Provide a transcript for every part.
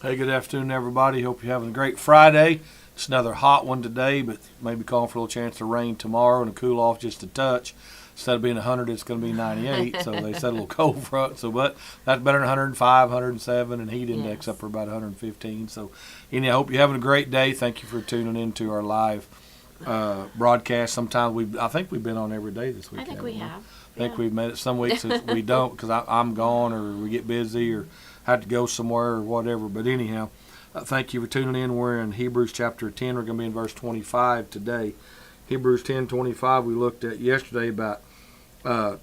Hey, good afternoon, everybody. Hope you're having a great Friday. It's another hot one today, but maybe calling for a little chance of rain tomorrow and a cool off just a touch. Instead of being 100, it's going to be 98. So they said a little cold front. So, but that's better than 105, 107, and heat index up for about 115. So, anyhow, I hope you're having a great day. Thank you for tuning into our live broadcast. Sometimes I think we've been on every day this week. I think we have. I think we've made it. Some weeks we don't because I'm gone or we get busy or had to go somewhere or whatever. But anyhow, thank you for tuning in. We're in Hebrews chapter 10. We're going to be in verse 25 today. Hebrews 10:25 we looked at yesterday about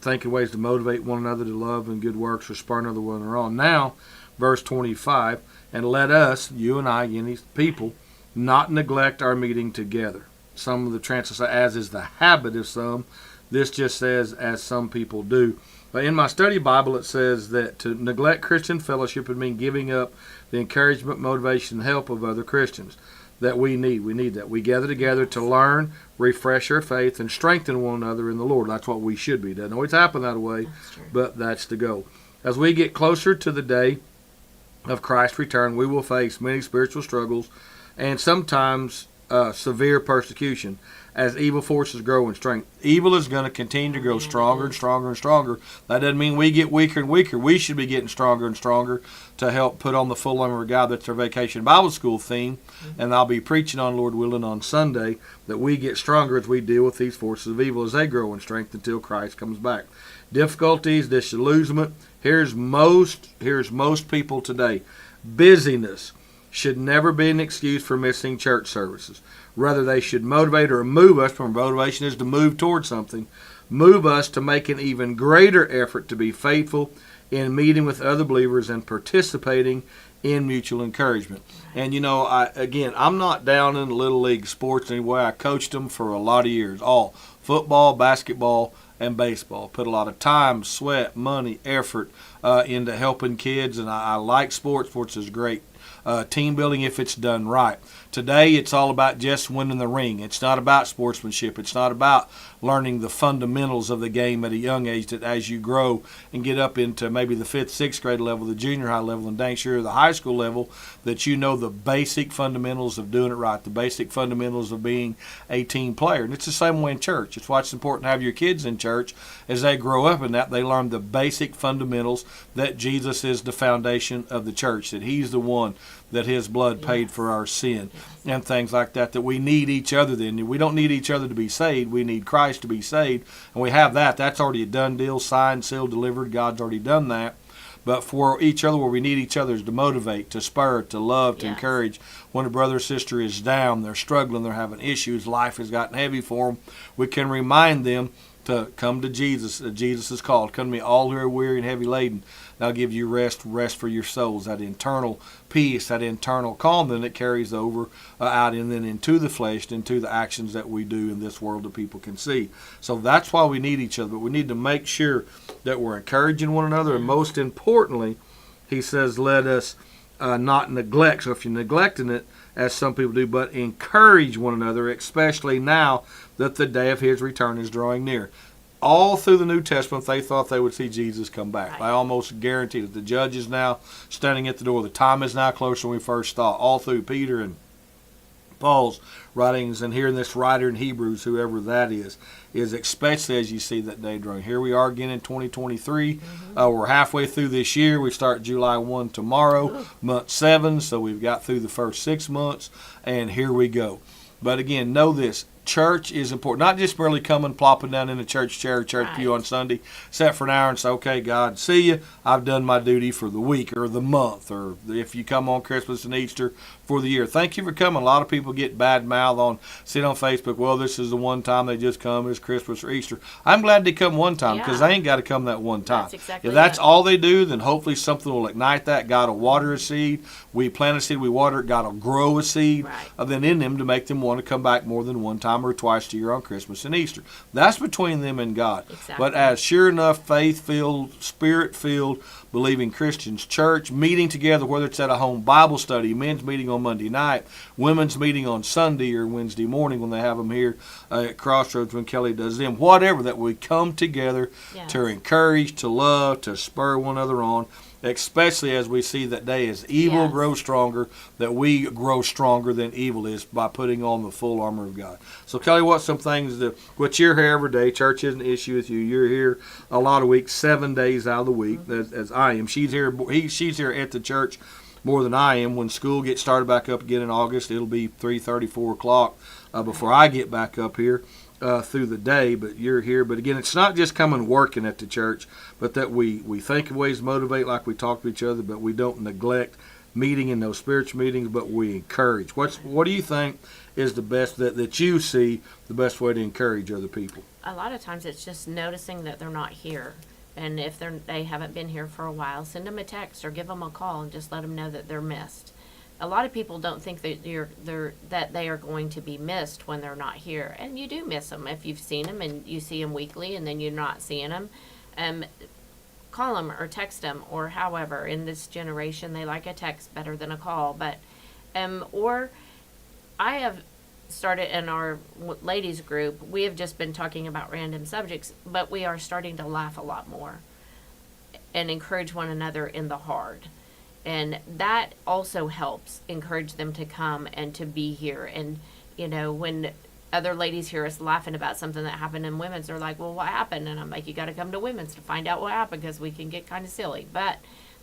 thinking ways to motivate one another to love and good works or spur another one on. Now, verse 25, and let us, you and I, any people, not neglect our meeting together. Some of the translations say, as is the habit of some. This just says, as some people do. But in my study Bible, it says that to neglect Christian fellowship would mean giving up the encouragement, motivation, and help of other Christians that we need. We need that. We gather together to learn, refresh our faith, and strengthen one another in the Lord. That's what we should be. Doesn't always happen that way, but that's the goal. As we get closer to the day of Christ's return, we will face many spiritual struggles and sometimes severe persecution as evil forces grow in strength. Evil is going to continue to grow stronger and stronger and stronger. That doesn't mean we get weaker and weaker. We should be getting stronger and stronger to help put on the full armor of God. That's our Vacation Bible School theme, and I'll be preaching on, Lord willing, on Sunday, that we get stronger as we deal with these forces of evil as they grow in strength until Christ comes back. Difficulties, disillusionment. Here's most people today. Busyness should never be an excuse for missing church services. Rather, they should motivate or move us, from motivation is to move towards something, move us to make an even greater effort to be faithful in meeting with other believers and participating in mutual encouragement. And, I'm not down in the Little League sports anyway. I coached them for a lot of years, all football, basketball, and baseball. Put a lot of time, sweat, money, effort into helping kids, and I like sports. Sports is great. Team building if it's done right. Today it's all about just winning the ring. It's not about sportsmanship. It's not about learning the fundamentals of the game at a young age, that as you grow and get up into maybe the 5th, 6th grade level, the junior high level, and dang sure the high school level, that you know the basic fundamentals of doing it right, the basic fundamentals of being a team player. And it's the same way in church. It's why it's important to have your kids in church. As they grow up in that, they learn the basic fundamentals that Jesus is the foundation of the church, that he's the one that his blood paid for our sin, and things like that, that we need each other then. We don't need each other to be saved. We need Christ to be saved, and we have that. That's already a done deal, signed, sealed, delivered. God's already done that. But for each other, where we need each other is to motivate, to spur, to love, to encourage. When a brother or sister is down, they're struggling, they're having issues, life has gotten heavy for them, we can remind them to come to Jesus. Jesus is called. Come to me, all who are weary and heavy laden, and I'll give you rest for your souls. That internal peace, that internal calm, then it carries over out and then into the flesh, into the actions that we do in this world that people can see. So that's why we need each other. But we need to make sure that we're encouraging one another, and most importantly, he says, let us not neglect. So if you're neglecting it, as some people do, but encourage one another, especially now that the day of his return is drawing near. All through the New Testament, they thought they would see Jesus come back. Right. I almost guarantee that the judge is now standing at the door. The time is now closer than we first thought. All through Peter and Paul's writings, and here in this writer in Hebrews, whoever that is especially as you see that day drawing. Here we are again in 2023. We're halfway through this year. We start July 1 tomorrow, month 7. So we've got through the first 6 months, and here we go. But again, know this. Church is important. Not just merely coming, plopping down in a church chair, church pew on Sunday, sit for an hour and say, okay, God, see you. I've done my duty for the week or the month, or if you come on Christmas and Easter for the year. Thank you for coming. A lot of people get bad mouth sit on Facebook, well, this is the one time they just come, it's Christmas or Easter. I'm glad they come one time, because they ain't got to come that one time. That's exactly if that's all they do, then hopefully something will ignite that. God will water a seed. We plant a seed, we water it, God will grow a seed, then in them to make them want to come back more than one time or twice a year on Christmas and Easter. That's between them and God. Exactly. But as sure enough, faith-filled, spirit-filled, believing Christians, church, meeting together, whether it's at a home Bible study, men's meeting on Monday night, women's meeting on Sunday or Wednesday morning when they have them here at Crossroads when Kelly does them, whatever, that we come together to encourage, to love, to spur one another on, especially as we see that day as evil Yes. grows stronger, that we grow stronger than evil is by putting on the full armor of God. So Kelly, what's some things that, which you're here every day, church isn't an issue with you, you're here a lot of weeks, 7 days out of the week, as I am. She's here at the church more than I am. When school gets started back up again in August, it'll be 3:30, 4 o'clock before I get back up here through the day. But you're here. But again, it's not just coming working at the church, but that we think of ways to motivate, like we talk to each other, but we don't neglect meeting in those spiritual meetings, but we encourage. What do you think is the best that you see the best way to encourage other people? A lot of times it's just noticing that they're not here. And if they haven't been here for a while, send them a text or give them a call and just let them know that they're missed. A lot of people don't think that that they are going to be missed when they're not here, and you do miss them if you've seen them and you see them weekly, and then you're not seeing them. Call them or text them, or however. In this generation, they like a text better than a call. But or I have started in our ladies group, we have just been talking about random subjects, but we are starting to laugh a lot more and encourage one another in the hard. And that also helps encourage them to come and to be here. And, when other ladies hear us laughing about something that happened in women's, they're like, well, what happened? And I'm like, you got to come to women's to find out what happened, because we can get kind of silly. But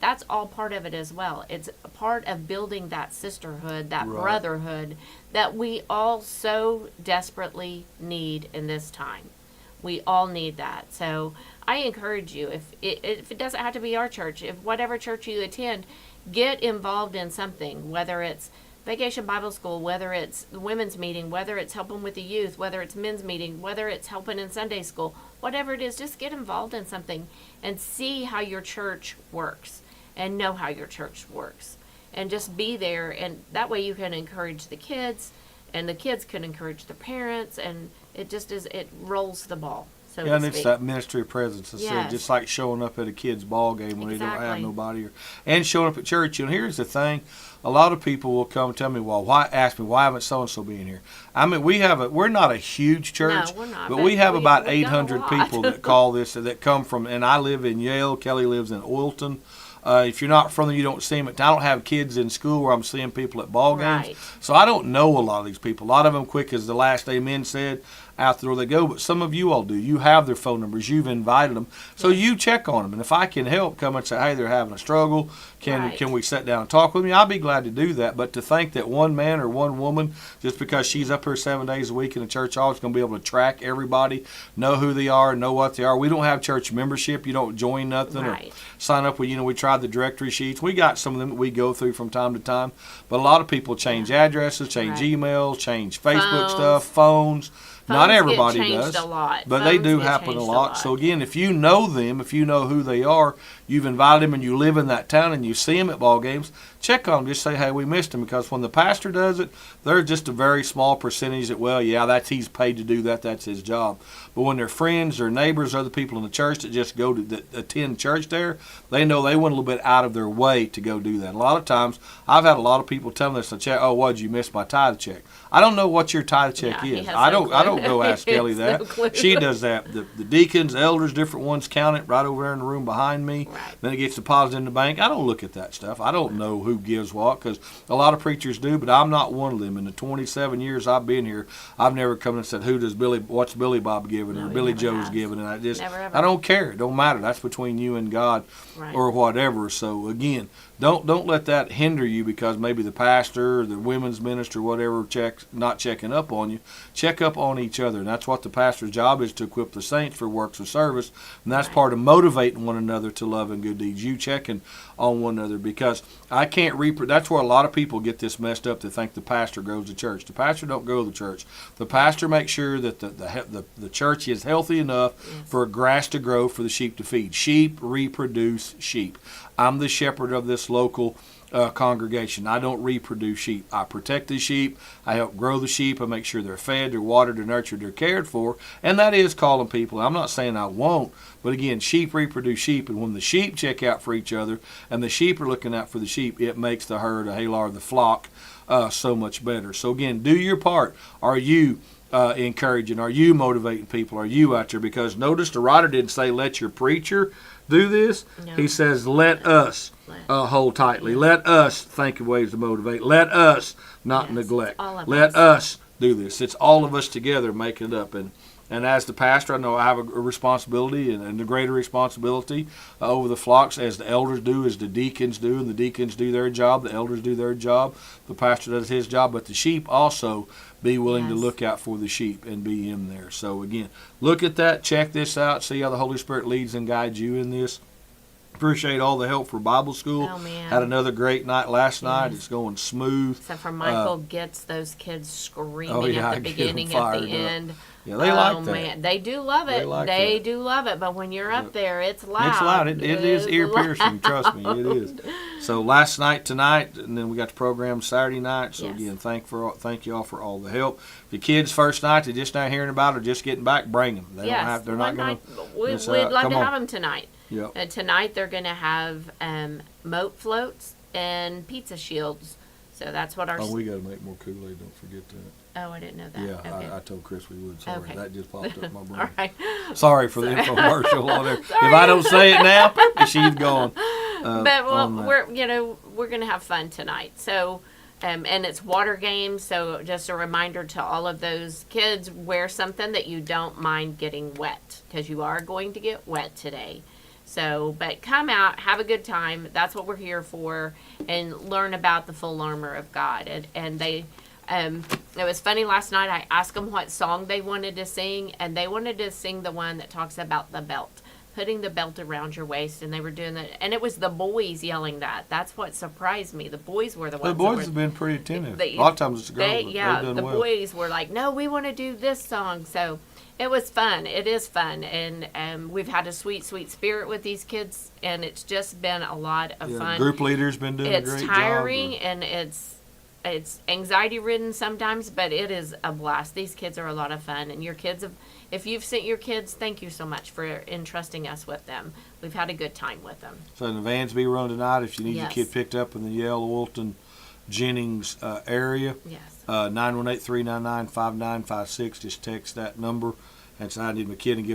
that's all part of it as well. It's a part of building that sisterhood, that Right. brotherhood that we all so desperately need in this time. We all need that. So I encourage you, if it doesn't have to be our church, if whatever church you attend, get involved in something, whether it's Vacation Bible School, whether it's the women's meeting, whether it's helping with the youth, whether it's men's meeting, whether it's helping in Sunday school, whatever it is, just get involved in something and see how your church works and know how your church works, and just be there. And that way you can encourage the kids, and the kids can encourage the parents, and it rolls the ball. So Yeah, and it's that ministry of presence. I said, Yes. just like showing up at a kid's ball game when they don't have Exactly. nobody, and showing up at church. And here's the thing: a lot of people will come and tell me, "Well, ask me why haven't so and so been here?" I mean, we're not a huge church, No, we're not, but but we have about we've done a 800 lot. people that call this that come from. And I live in Yale. Kelly lives in Oilton. If you're not from there, you don't see them. I don't have kids in school where I'm seeing people at ball games. Right. So I don't know a lot of these people. A lot of them, quick as the last amen said, out the door they go. But some of you all do. You have their phone numbers. You've invited them. So you check on them. And if I can help, come and say, hey, they're having a struggle. Right. Can we sit down and talk with me? I'll be glad to do that. But to think that one man or one woman, just because she's up here 7 days a week in the church hall, is going to be able to track everybody, know who they are, know what they are. We don't have church membership. You don't join nothing Right. or sign up. We tried the directory sheets. We got some of them that we go through from time to time. But a lot of people change addresses, change Right. emails, change Facebook Phones. stuff, phones. Not Phones everybody get changed does, a lot. but they Phones do get happen a changed lot. So again, if you know them, if you know who they are, you've invited them and you live in that town and you see them at ball games, check on them. Just say, hey, we missed him, because when the pastor does it, there's just a very small percentage that, well, yeah, he's paid to do that. That's his job. But when their friends or neighbors, other people in the church that just go to that attend church there, they know they went a little bit out of their way to go do that. A lot of times, I've had a lot of people telling us, "Oh, what'd you miss my tithe check?" I don't know what your tithe check Yeah, he is. has I no don't clue. go ask Kelly He that. has no clue. She does that. The deacons, elders, different ones count it right over there in the room behind me. Right. Then it gets deposited in the bank. I don't look at that stuff. I don't know who gives what, because a lot of preachers do, but I'm not one of them. In the 27 years I've been here, I've never come and said, what's Billy Bob giving, No, or you Billy never Joe's have. giving, and Never ever. I don't care. It don't matter. That's between you and God, Right. or whatever. So again, don't let that hinder you because maybe the pastor or the women's minister, whatever, not checking up on you. Check up on each other, and that's what the pastor's job is, to equip the saints for works of service, and that's Right. part of motivating one another to love and good deeds. You checking on one another, because I can't that's where a lot of people get this messed up. They think the pastor goes to church. The pastor don't go to the church. The pastor makes sure that the church is healthy enough for grass to grow for the sheep to feed. Sheep reproduce sheep. I'm the shepherd of this local congregation. I don't reproduce sheep. I protect the sheep. I help grow the sheep. I make sure they're fed, they're watered, they're nurtured, they're cared for. And that is calling people. I'm not saying I won't, but again, sheep reproduce sheep. And when the sheep check out for each other and the sheep are looking out for the sheep, it makes the herd, the flock, so much better. So again, do your part. Are you encouraging? Are you motivating people? Are you out there? Because notice the writer didn't say let your preacher do this. No. He says let us hold tightly. Let us think of ways to motivate. Let us not neglect. Let us do this. It's all of us together making it up. And as the pastor, I know I have a responsibility and a greater responsibility over the flocks, as the elders do, as the deacons do, and the deacons do their job, the elders do their job, the pastor does his job, but the sheep also be willing to look out for the sheep and be in there. So again, look at that, check this out, see how the Holy Spirit leads and guides you in this. Appreciate all the help for Bible school. Oh, man. Had another great night last night. It's going smooth. Except for Michael gets those kids screaming at the beginning, at the end. Yeah, they like that. Oh, man. They do love it. They do love it. But when you're up there, it's loud. It's loud. It is ear-piercing. Trust me, it is. So last night, tonight, and then we got the program Saturday night. So again, thank you all for all the help. The kids first night, they're just not hearing about it or just getting back, bring them. They don't have. They're not going to. We'd love to have them tonight. Yep. Tonight they're going to have moat floats and pizza shields. So that's what our... Oh, we got to make more Kool-Aid. Don't forget that. Oh, I didn't know that. Yeah, okay. I told Chris we would. Sorry, that just popped up in my brain. All right. Sorry for the infomercial on there. If I don't say it now, she's gone. But we're going to have fun tonight. So... and it's water games, so just a reminder to all of those kids, wear something that you don't mind getting wet, because you are going to get wet today. So, but come out, have a good time. That's what we're here for, and learn about the full armor of God. And they, it was funny last night. I asked them what song they wanted to sing, and they wanted to sing the one that talks about the belt, putting the belt around your waist, and they were doing that. And it was the boys yelling that. That's what surprised me. The boys were the ones. The boys have been pretty attentive. A lot of times it's the girls. The boys were like, no, we want to do this song. So it was fun. It is fun. And we've had a sweet, sweet spirit with these kids, and it's just been a lot of fun. Group leader's been doing a great job. It's tiring, and it's anxiety-ridden sometimes, but it is a blast. These kids are a lot of fun, and your kids have... If you've sent your kids, thank you so much for entrusting us with them. We've had a good time with them. So the vans be run tonight. If you need your kid picked up in the Yale, Wilton, Jennings area, 918-399-5956. Just text that number and say I need my kid, and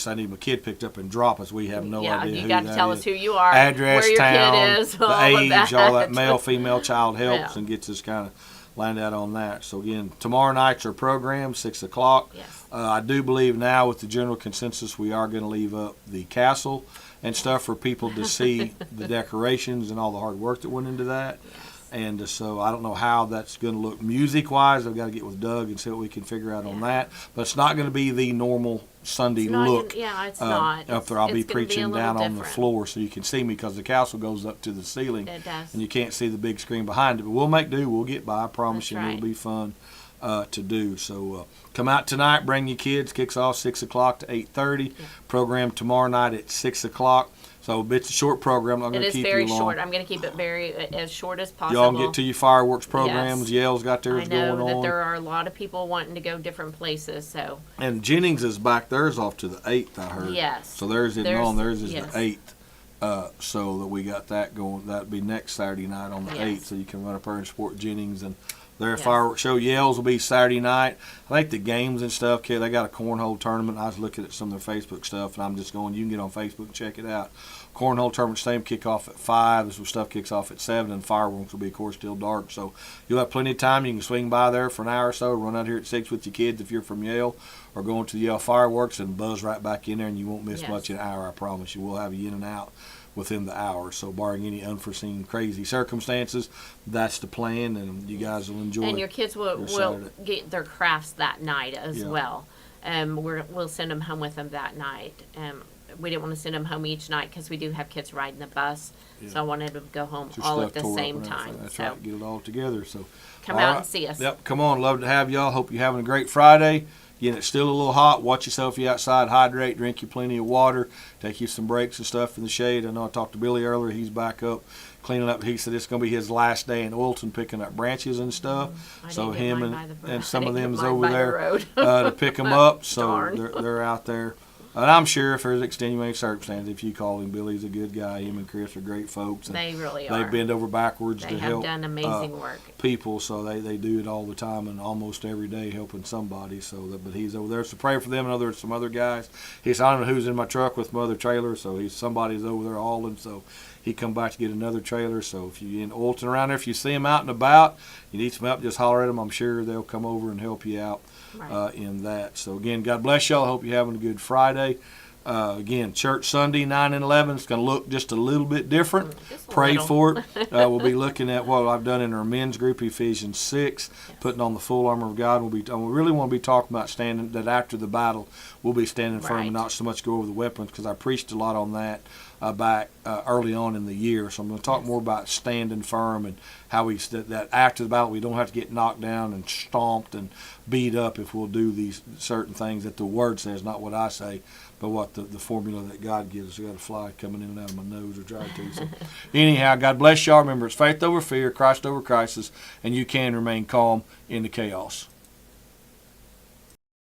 I need my kid picked up and drop us. We have no idea who that is. Yeah, you got to tell us who you are, address, where your town, kid is, the age, all that. Male, female, child helps, and gets us kind of lined out on that. So again, tomorrow night's our program, 6 o'clock. Yes. I do believe now, with the general consensus, we are going to leave up the castle and stuff for people to see the decorations and all the hard work that went into that. Yes. And so I don't know how that's going to look music-wise. I've got to get with Doug and see what we can figure out on that. But it's not going to be the normal Sunday look. It's not. Up there, I'll be preaching down on the floor so you can see me, because the castle goes up to the ceiling. It does. And you can't see the big screen behind it. But we'll make do. We'll get by. I promise you. It'll be fun to do. So come out tonight. Bring your kids. Kicks off 6 o'clock to 8:30. Yeah. Program tomorrow night at 6 o'clock. So it's a short program. I'm going to keep you long. It is very short. I'm going to keep it as short as possible. Y'all can get to your fireworks programs. Yes. Yale's got theirs going on. I know that there are a lot of people wanting to go different places. So. And Jennings is back. Theirs off to the 8th, I heard. Yes. So theirs isn't on. Theirs is the 8th. So that we got that going. That'll be next Saturday night on the 8th. So you can run up there and support Jennings and their fireworks show. Yale's will be Saturday night. I think the games and stuff, they got a cornhole tournament. I was looking at some of their Facebook stuff, and I'm just going, you can get on Facebook and check it out. Cornhole tournament, same kickoff at 5. This stuff kicks off at 7, and fireworks will be, of course, still dark. So you'll have plenty of time. You can swing by there for an hour or so, run out here at 6 with your kids if you're from Yale, or going to the Yale fireworks and buzz right back in there, and you won't miss much in an hour, I promise you. We'll have you in and out within the hour. So barring any unforeseen crazy circumstances, that's the plan, and you guys will enjoy it. And your kids will get their crafts that night as well. We'll send them home with them that night. We didn't want to send them home each night because we do have kids riding the bus. So I wanted them to go home all at the same time. That's right, get it all together. So come out and see us. Yep, come on. Love to have y'all. Hope you're having a great Friday. Again, it's still a little hot. Watch yourself. If you're outside, hydrate, drink you plenty of water, take you some breaks and stuff in the shade. I know I talked to Billy earlier. He's back up cleaning up. He said it's going to be his last day in Wilton picking up branches and stuff. So him and some of them's over there to pick them up. So they're out there And I'm sure if there's extenuating circumstances, if you call him, Billy's a good guy. Him and Chris are great folks. And They really are. they bend over backwards They to have help done amazing work. people, so they do it all the time and almost every day helping somebody. But he's over there, so pray for them. And there's some other guys. I don't know who's in my truck with my other trailer, so somebody's over there hauling. So he come back to get another trailer. So if you're in Olton around there, if you see him out and about, you need some help, just holler at them. I'm sure they'll come over and help you out in that. So again, God bless y'all. I hope you're having a good Friday. Again, church Sunday 9 and 11 is going to look just a little bit different. Pray for it. We'll be looking at what I've done in our men's group, Ephesians 6, putting on the full armor of God. We really want to be talking about standing, that after the battle, we'll be standing firm and not so much go over the weapons, because I preached a lot on that back early on in the year. So I'm going to talk more about standing firm and how that after the battle we don't have to get knocked down and stomped and beat up if we'll do these certain things that the Word says, not what I say, but what the formula that God gives us. I got a fly coming in and out of my nose, or try to. So anyhow, God bless y'all. Remember, it's faith over fear, Christ over crisis, and you can remain calm in the chaos.